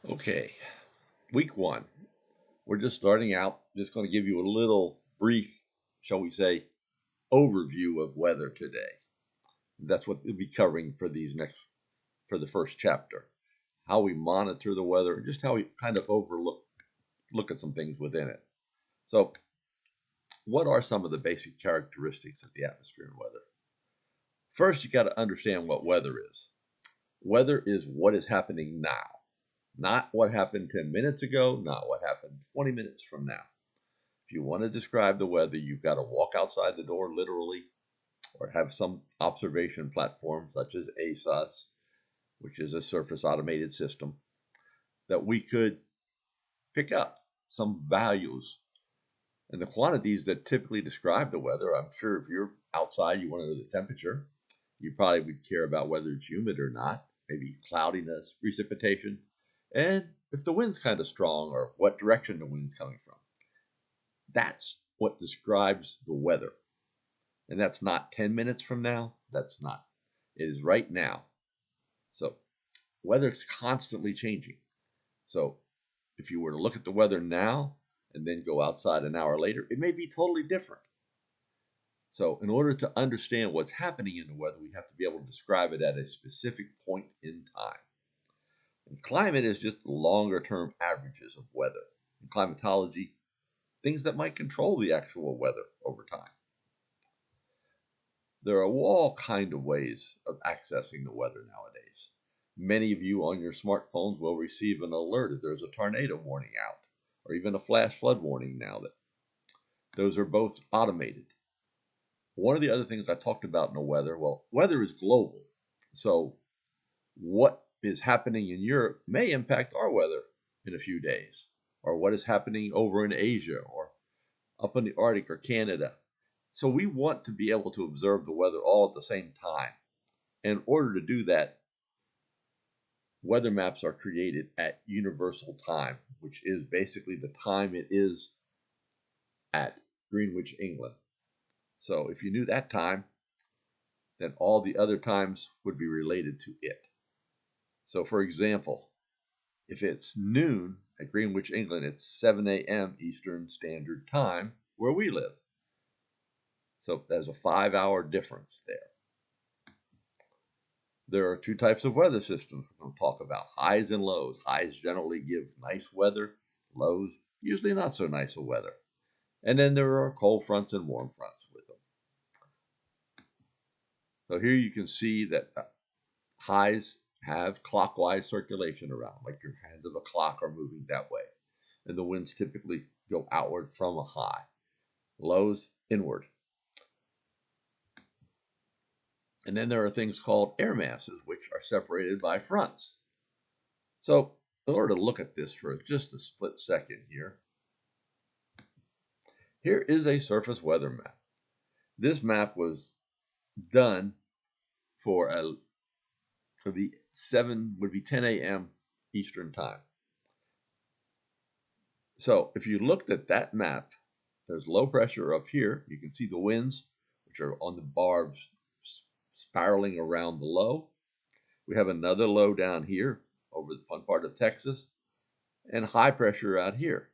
Okay, week one. We're just starting out. Just going to give you a little brief, shall we say, overview of weather today. That's what we'll be covering for the first chapter. How we monitor the weather, and just how we kind of look at some things within it. So, what are some of the basic characteristics of the atmosphere and weather? First, you got to understand what weather is. Weather is what is happening now, not what happened 10 minutes ago, not what happened 20 minutes from now. If you want to describe the weather, you've got to walk outside the door literally, or have some observation platform such as ASOS, which is a surface automated system, that we could pick up some values. And the quantities that typically describe the weather, I'm sure if you're outside, you want to know the temperature. You probably would care about whether it's humid or not, maybe cloudiness, precipitation, and if the wind's kind of strong or what direction the wind's coming from. That's what describes the weather. And that's not 10 minutes from now. That's not. It is right now. So weather is constantly changing. So if you were to look at the weather now and then go outside an hour later, it may be totally different. So in order to understand what's happening in the weather, we have to be able to describe it at a specific point in time. And climate is just the longer term averages of weather. In climatology, things that might control the actual weather over time. There are all kind of ways of accessing the weather nowadays. Many of you on your smartphones will receive an alert if there's a tornado warning out, or even a flash flood warning now. That those are both automated. One of the other things I talked about in the weather, well, weather is global. So what is happening in Europe may impact our weather in a few days, or what is happening over in Asia or up in the Arctic or Canada. So we want to be able to observe the weather all at the same time. In order to do that, weather maps are created at universal time, which is basically the time it is at Greenwich, England. So if you knew that time, then all the other times would be related to it. So for example, if it's noon at Greenwich, England, it's 7 a.m. Eastern Standard Time where we live. So there's a 5-hour difference there. There are two types of weather systems we're going to talk about, highs and lows. Highs generally give nice weather, lows usually not so nice of weather. And then there are cold fronts and warm fronts with them. So here you can see that highs have clockwise circulation around, like your hands of a clock are moving that way. And the winds typically go outward from a high. Lows inward. And then there are things called air masses, which are separated by fronts. So in order to look at this for just a split second here, here is a surface weather map. This map was done for the 10 a.m. Eastern time. So if you looked at that map, there's low pressure up here. You can see the winds, which are on the barbs spiraling around the low. We have another low down here over the fun part of Texas, and high pressure out here.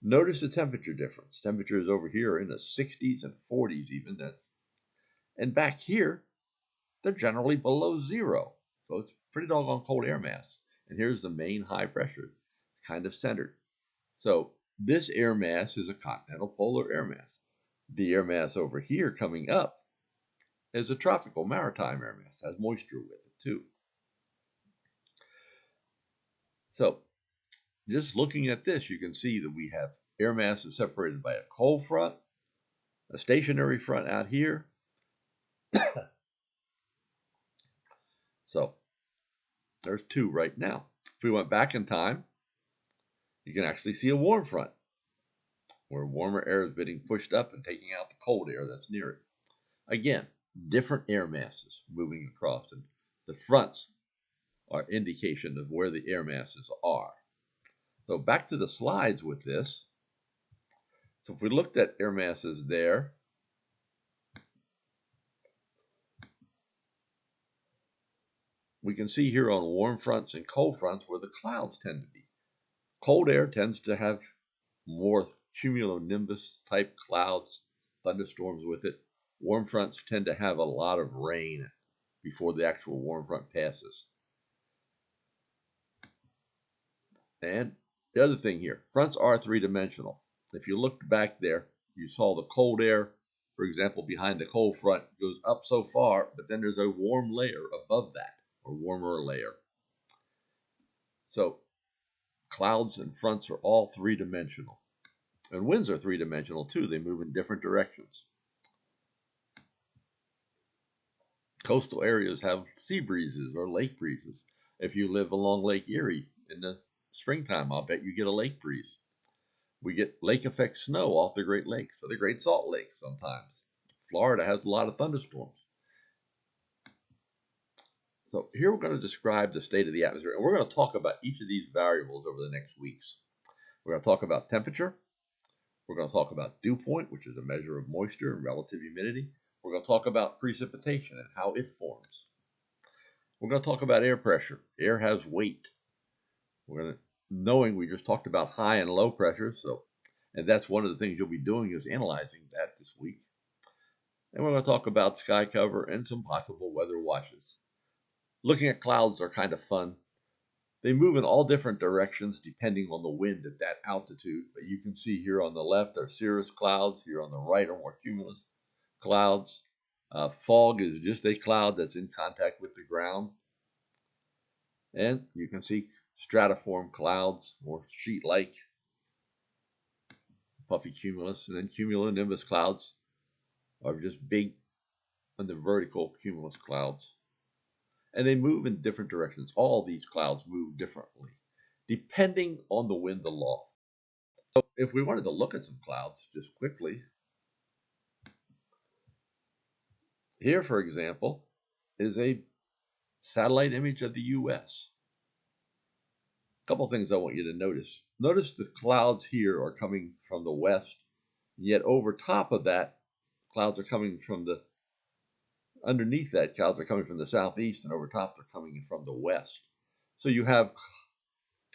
Notice the temperature difference. Temperatures over here are in the 60s and 40s even. And back here, they're generally below zero. So it's pretty doggone cold air mass. And here's the main high pressure. It's kind of centered. So this air mass is a continental polar air mass. The air mass over here coming up is a tropical maritime air mass. It has moisture with it too. So just looking at this, you can see that we have air masses separated by a cold front, a stationary front out here. So there's two right now. If we went back in time, you can actually see a warm front where warmer air is being pushed up and taking out the cold air that's near it. Again, different air masses moving across, and the fronts are indication of where the air masses are. So back to the slides with this. So if we looked at air masses there, we can see here on warm fronts and cold fronts where the clouds tend to be. Cold air tends to have more cumulonimbus type clouds, thunderstorms with it. Warm fronts tend to have a lot of rain before the actual warm front passes. And the other thing here, fronts are three-dimensional. If you looked back there, you saw the cold air, for example, behind the cold front goes up so far, but then there's a warm layer above that, or warmer layer. So clouds and fronts are all three-dimensional. And winds are three-dimensional too. They move in different directions. Coastal areas have sea breezes or lake breezes. If you live along Lake Erie in the springtime, I'll bet you get a lake breeze. We get lake effect snow off the Great Lakes or the Great Salt Lake sometimes. Florida has a lot of thunderstorms. So here we're going to describe the state of the atmosphere, and we're going to talk about each of these variables over the next weeks. We're going to talk about temperature. We're going to talk about dew point, which is a measure of moisture and relative humidity. We're going to talk about precipitation and how it forms. We're going to talk about air pressure. Air has weight. Knowing we just talked about high and low pressure, and that's one of the things you'll be doing is analyzing that this week. And we're going to talk about sky cover and some possible weather watches. Looking at clouds are kind of fun. They move in all different directions depending on the wind at that altitude. But you can see here on the left are cirrus clouds. Here on the right are more cumulus clouds. Fog is just a cloud that's in contact with the ground. And you can see stratiform clouds, or sheet-like, puffy cumulus. And then cumulonimbus clouds are just big on the vertical cumulus clouds. And they move in different directions. All these clouds move differently, depending on the wind aloft. So if we wanted to look at some clouds just quickly, here, for example, is a satellite image of the U.S. A couple things I want you to notice. Notice the clouds here are coming from the west, yet over top of that, clouds are coming from the underneath that, clouds are coming from the southeast, and over top they're coming from the west. So you have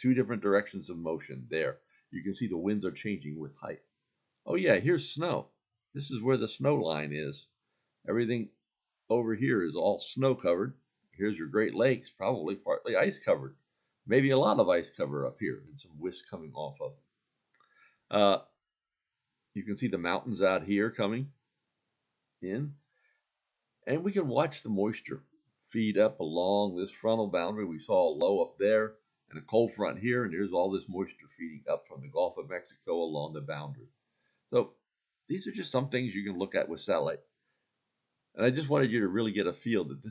two different directions of motion there. You can see the winds are changing with height. Oh yeah, here's snow. This is where the snow line is. Everything over here is all snow covered. Here's your Great Lakes, probably partly ice covered. Maybe a lot of ice cover up here and some whisk coming off of them. You can see the mountains out here coming in. And we can watch the moisture feed up along this frontal boundary. We saw a low up there and a cold front here, and there's all this moisture feeding up from the Gulf of Mexico along the boundary. So these are just some things you can look at with satellite. And I just wanted you to really get a feel that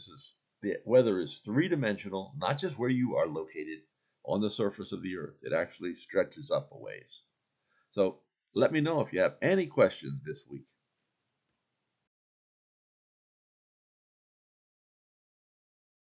the weather is three-dimensional, not just where you are located on the surface of the earth. It actually stretches up a ways. So let me know if you have any questions this week.